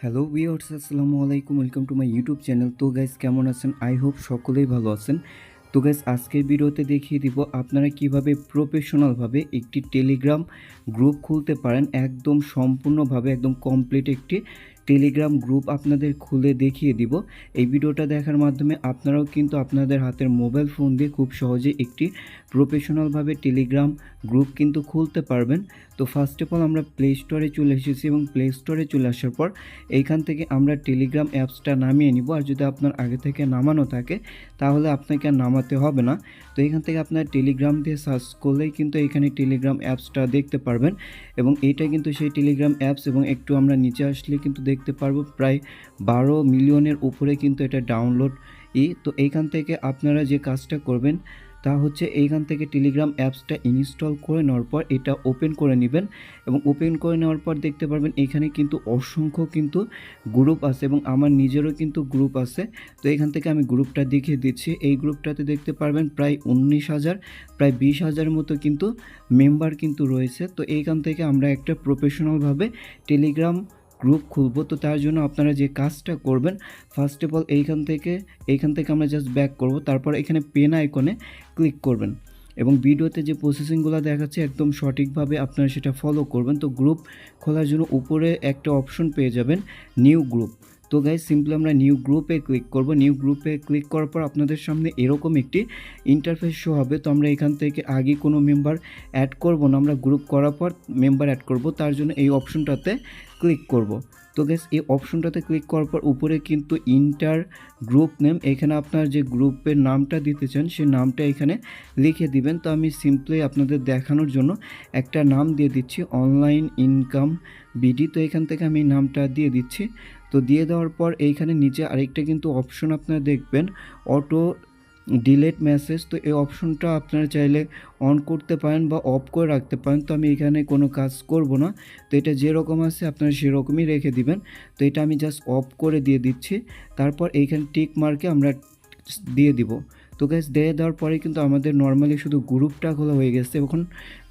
Hello viewers, আসসালামু আলাইকুম। Welcome to my YouTube channel. তো গাইস, কেমন আছেন? আই হোপ সকলেই ভালো আছেন। তো গাইস, আজকের ভিডিওতে দেখিয়ে দিব আপনারা কিভাবে প্রফেশনালভাবে একটি টেলিগ্রাম গ্রুপ খুলতে পারেন। একদম সম্পূর্ণভাবে একদম কমপ্লিট একটি টেলিগ্রাম গ্রুপ আপনাদের খুলে দেখিয়ে দিব। এই ভিডিওটা দেখার মাধ্যমে আপনারাও কিন্তু আপনাদের হাতের মোবাইল ফোন দিয়ে খুব সহজে একটি প্রফেশনালভাবে টেলিগ্রাম গ্রুপ কিন্তু খুলতে পারবেন। তো ফার্স্ট অফ অল আমরা প্লে স্টোরে চলে এসেছি এবং প্লে স্টোরে চলে আসার পর এইখান থেকে আমরা টেলিগ্রাম অ্যাপসটা নামিয়ে নিব। আর যদি আপনার আগে থেকে নামানো থাকে তাহলে আপনাকে আর নামাতে হবে না। তো এখান থেকে আপনার টেলিগ্রাম দিয়ে সার্চ করলেই কিন্তু এখানে টেলিগ্রাম অ্যাপসটা দেখতে পারবেন এবং এইটা কিন্তু সেই টেলিগ্রাম অ্যাপস। এবং একটু আমরা নিচে আসলে কিন্তু দেখতে পারবো প্রায় 12 মিলিয়নের উপরে কিন্তু এটা ডাউনলোড। তো এইখান থেকে আপনারা যে কাজটা করবেন তা হচ্ছে এইখান থেকে টেলিগ্রাম অ্যাপসটা ইনস্টল করে নেওয়ার পর এটা ওপেন করে নেবেন এবং ওপেন করে নেওয়ার পর দেখতে পারবেন এখানে কিন্তু অসংখ্য কিন্তু গ্রুপ আছে এবং আমার নিজেরও কিন্তু গ্রুপ আছে। তো এখান থেকে আমি গ্রুপটা দেখিয়ে দিচ্ছি। এই গ্রুপটাতে দেখতে পারবেন প্রায় 19,000 প্রায় 20,000 মতো কিন্তু মেম্বার কিন্তু রয়েছে। তো এইখান থেকে আমরা একটা প্রফেশনালভাবে টেলিগ্রাম গ্রুপ খুলবো। তো তার জন্য আপনারা যে কাজটা করবেন, ফার্স্ট অফ অল এইখান থেকে আমরা জাস্ট ব্যাক করব। তারপর এখানে পেন আইকনে ক্লিক করবেন এবং ভিডিওতে যে প্রসেসিংগুলো দেখাচ্ছে একদম সঠিকভাবে আপনারা সেটা ফলো করবেন। তো গ্রুপ খোলার জন্য উপরে একটা অপশন পেয়ে যাবেন, নিউ গ্রুপ। তো গাইজ, সিম্পলি আমরা নিউ গ্রুপে ক্লিক করব। নিউ গ্রুপে ক্লিক করার পর আপনাদের সামনে এরকম একটি ইন্টারফেস শো হবে। তো আমরা এখান থেকে আগে কোনো মেম্বার অ্যাড করব না, আমরা গ্রুপ করার পর মেম্বার অ্যাড করব। তার জন্য এই অপশনটাতে ক্লিক করব। তো গাইজ, এই অপশনটাতে ক্লিক করার পর উপরে কিন্তু ইন্টার গ্রুপ নেম, এখানে আপনার যে গ্রুপের নামটা দিতে চান সেই নামটা এখানে লিখে দিবেন। তো আমি সিম্পলি আপনাদের দেখানোর জন্য একটা নাম দিয়ে দিচ্ছি, অনলাইন ইনকাম বিডি। তো এখান থেকে আমি নামটা দিয়ে দিচ্ছি। তো দিয়ে দেওয়ার পর এইখানে নিচে আরেকটা কিন্তু অপশন আপনারা দেখবেন, অটো ডিলেট মেসেজ। তো এই অপশনটা আপনারা চাইলে অন করতে পারেন বা অফ করে রাখতে পারেন। তো আমি এখানে কোনো কাজ করব না, তো এটা যেরকম আছে আপনারা সেরকমই রেখে দিবেন। তো এটা আমি জাস্ট অফ করে দিয়ে দিচ্ছি। তারপর এইখানে টিক মার্কে আমরা দিয়ে দিব। তো গাইস, দিয়ে দেওয়ার পরে কিন্তু আমাদের নর্মালি শুধু গ্রুপটা খোলা হয়ে গেছে। এখন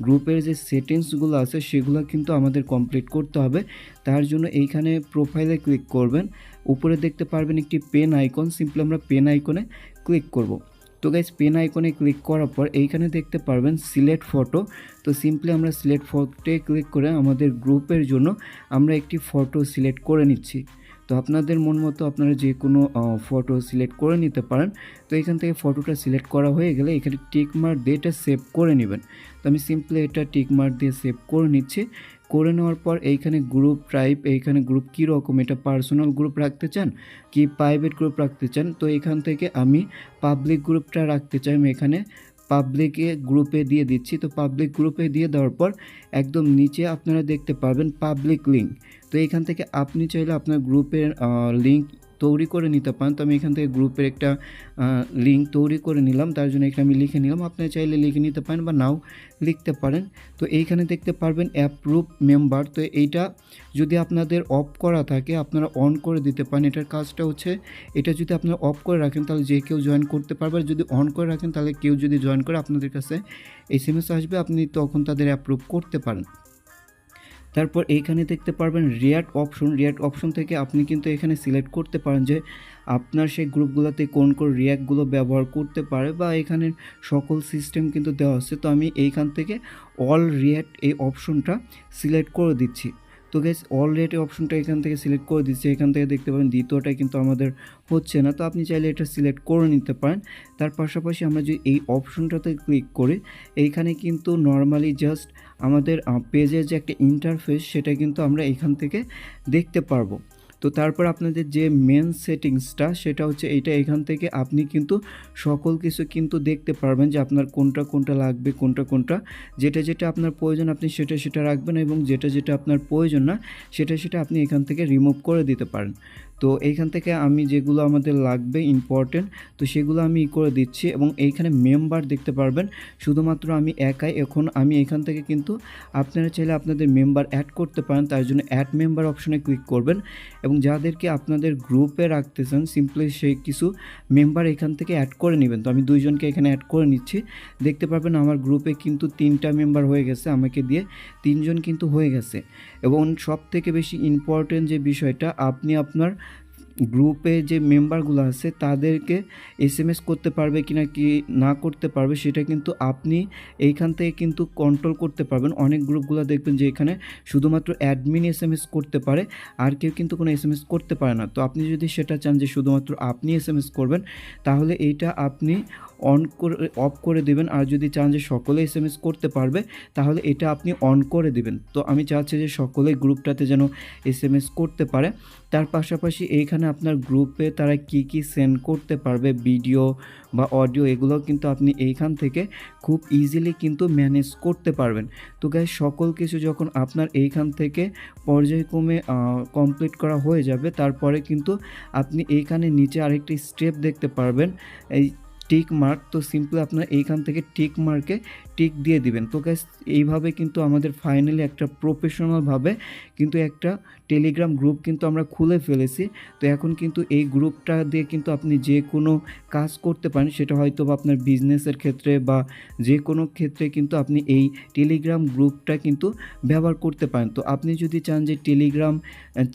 গ্রুপের যে সেটিংসগুলো আছে সেগুলো কিন্তু আমাদের কমপ্লিট করতে হবে। তার জন্য এইখানে প্রোফাইলে ক্লিক করবেন, উপরে দেখতে পারবেন একটি পেন আইকন, সিম্পলি আমরা পেন আইকনে ক্লিক করব। তো গাইস, পেন আইকনে ক্লিক করার পর এইখানে দেখতে পারবেন সিলেক্ট ফটো। তো সিম্পলি আমরা সিলেক্ট ফটোতে ক্লিক করে আমাদের গ্রুপের জন্য আমরা একটি ফটো সিলেক্ট করে নিচ্ছি। তো আপনাদের মন মতো আপনারা যে কোনো ফটো সিলেক্ট করে নিতে পারেন। তো এখান থেকে ফটোটা সিলেক্ট করা হয়ে গেলে এখানে টিক মার্ক দিয়ে এটা সেভ করে নেবেন। তো আমি সিম্পলি এটা টিক মার্ক দিয়ে সেভ করে নিচ্ছি। করে নেওয়ার পর এইখানে গ্রুপ টাইপ, এইখানে গ্রুপ কী রকম, এটা পার্সোনাল গ্রুপ রাখতে চান কি প্রাইভেট গ্রুপ রাখতে চান। তো এখান থেকে আমি পাবলিক গ্রুপটা রাখতে চাই, আমি এখানে পাবলিকে গ্রুপে দিয়ে দিচ্ছি। তো পাবলিক গ্রুপে দিয়ে দেওয়ার পর একদম নিচে আপনারা দেখতে পাবেন পাবলিক লিঙ্ক। তো এখান থেকে আপনি চাইলে আপনার গ্রুপের লিঙ্ক তৈরি করে নিতে পারেন। তো আমি এখান থেকে গ্রুপের একটা লিঙ্ক তৈরি করে নিলাম, তার জন্য এখানে আমি লিখে নিলাম। আপনি চাইলে লিখে নিতে পারেন বা নাও লিখতে পারেন। তো এইখানে দেখতে পারবেন অ্যাপ্রুভ মেম্বার। তো এইটা যদি আপনাদের অফ করা থাকে আপনারা অন করে দিতে পারেন। এটার কাজটা হচ্ছে, এটা যদি আপনারা অফ করে রাখেন তাহলে যে কেউ জয়েন করতে পারবে, আর যদি অন করে রাখেন তাহলে কেউ যদি জয়েন করে আপনাদের কাছে SMS আসবে, আপনি তখন তাদের অ্যাপ্রুভ করতে পারেন। তারপর এইখানে দেখতে পারবেন রিয়াক্ট অপশন থেকে আপনি কিন্তু এখানে সিলেক্ট করতে পারেন যে আপনার সেই গ্রুপগুলোতে কোন রিয়াক্টগুলো ব্যবহার করতে পারে, বা এখানে সকল সিস্টেম কিন্তু দেওয়া আছে। তো আমি এইখান থেকে অল রিয়াক্ট এই অপশনটা সিলেক্ট করে দিচ্ছি। তো গাইস, অল রিয়াক্ট এই অপশনটা এখান থেকে সিলেক্ট করে দিচ্ছি। এখান থেকে দেখতে পাবেন দ্বিতীয়টা কিন্তু আমাদের হচ্ছে না, তো আপনি চাইলে এটা সিলেক্ট করে নিতে পারেন। তার পাশাপাশি আমরা যদি এই অপশনটাতে ক্লিক করি, এইখানে কিন্তু নর্মালি জাস্ট আমাদের পেজের যে একটা ইন্টারফেস সেটা কিন্তু আমরা এখান থেকে দেখতে পারবো। তো তারপর আপনাদের যে মেন সেটিংসটা সেটা হচ্ছে এইটা, এখান থেকে আপনি কিন্তু সকল কিছু কিন্তু দেখতে পারবেন যে আপনার কোনটা লাগবে, কোনটা যেটা আপনার প্রয়োজন আপনি সেটা রাখবেন এবং যেটা আপনার প্রয়োজন না সেটা আপনি এখান থেকে রিমুভ করে দিতে পারেন। তো এইখান থেকে আমি যেগুলো আমাদের লাগবে ইম্পর্টেন্ট, তো সেগুলো আমি করে দিচ্ছি। এবং এইখানে মেম্বার দেখতে পারবেন, শুধুমাত্র আমি একাই। এখন আমি এখান থেকে কিন্তু আপনারা চাইলে আপনাদের মেম্বার অ্যাড করতে পারেন, তার জন্য অ্যাড মেম্বার অপশনে ক্লিক করবেন এবং যাদেরকে আপনাদের গ্রুপে রাখতে চান সিম্পলি সেই কিছু মেম্বার এখান থেকে অ্যাড করে নেবেন। তো আমি 2 জনকে এখানে অ্যাড করে নিচ্ছি। দেখতে পারবেন আমার গ্রুপে কিন্তু 3টা মেম্বার হয়ে গেছে, আমাকে দিয়ে 3 জন কিন্তু হয়ে গেছে। এবং সবথেকে বেশি ইম্পর্টেন্ট যে বিষয়টা, আপনি আপনার গ্রুপে যে মেম্বারগুলো আছে তাদেরকে এসএমএস করতে পারবে কিনা কি না করতে পারবে সেটা কিন্তু আপনি এইখান থেকে কিন্তু কন্ট্রোল করতে পারবেন। অনেক গ্রুপগুলো দেখবেন যে এখানে শুধুমাত্র অ্যাডমিন এসএমএস করতে পারে, আর কেউ কিন্তু কোনো এসএমএস করতে পারে না। তো আপনি যদি সেটা চান যে শুধুমাত্র আপনি এসএমএস করবেন, তাহলে এইটা আপনি অফ করে দেবেন। আর যদি চান যে সকলে এসএমএস করতে পারবে, তাহলে এটা আপনি অন করে দিবেন। তো আমি চাচ্ছি যে সকলে গ্রুপটাতে যেন এসএমএস করতে পারে। তার পাশাপাশি এইখানে আপনার গ্রুপে তারা কি সেন্ড করতে পারবে, ভিডিও বা অডিও, এগুলো কিন্তু আপনি এইখান থেকে খুব ইজিলি কিন্তু ম্যানেজ করতে পারবেন। তো গাইস, সকল কিছু যখন আপনার এইখান থেকে পর্যায়ক্রমে কমপ্লিট করা হয়ে যাবে, তারপরে কিন্তু আপনি এইখানে নিচে আরেকটি স্টেপ দেখতে পারবেন, এই টিক মার্ক। তো সিম্পলি আপনার এইখান থেকে টিক মার্কে টিক দিয়ে দিবেন। তো গাইস, এইভাবে কিন্তু আমাদের ফাইনালি একটা প্রফেশনালভাবে কিন্তু একটা টেলিগ্রাম গ্রুপ কিন্তু আমরা খুলে ফেলেছি। তো এখন কিন্তু এই গ্রুপটা দিয়ে কিন্তু আপনি যে কোনো কাজ করতে পারেন, সেটা হয়তো বা আপনার বিজনেসের ক্ষেত্রে বা যে কোনো ক্ষেত্রে কিন্তু আপনি এই টেলিগ্রাম গ্রুপটা কিন্তু ব্যবহার করতে পারেন। তো আপনি যদি চান যে টেলিগ্রাম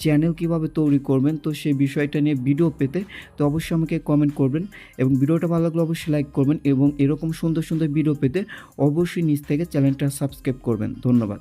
চ্যানেল কিভাবে তৈরি করবেন, তো সেই বিষয়টা নিয়ে ভিডিও পেতে, তো অবশ্যই আমাকে কমেন্ট করবেন। এবং ভিডিওটা ভালো লাগলে অবশ্যই লাইক করবেন এবং এরকম সুন্দর সুন্দর ভিডিও পেতে অবশ্যই নিচ থেকে চ্যানেলটা সাবস্ক্রাইব করবেন। ধন্যবাদ।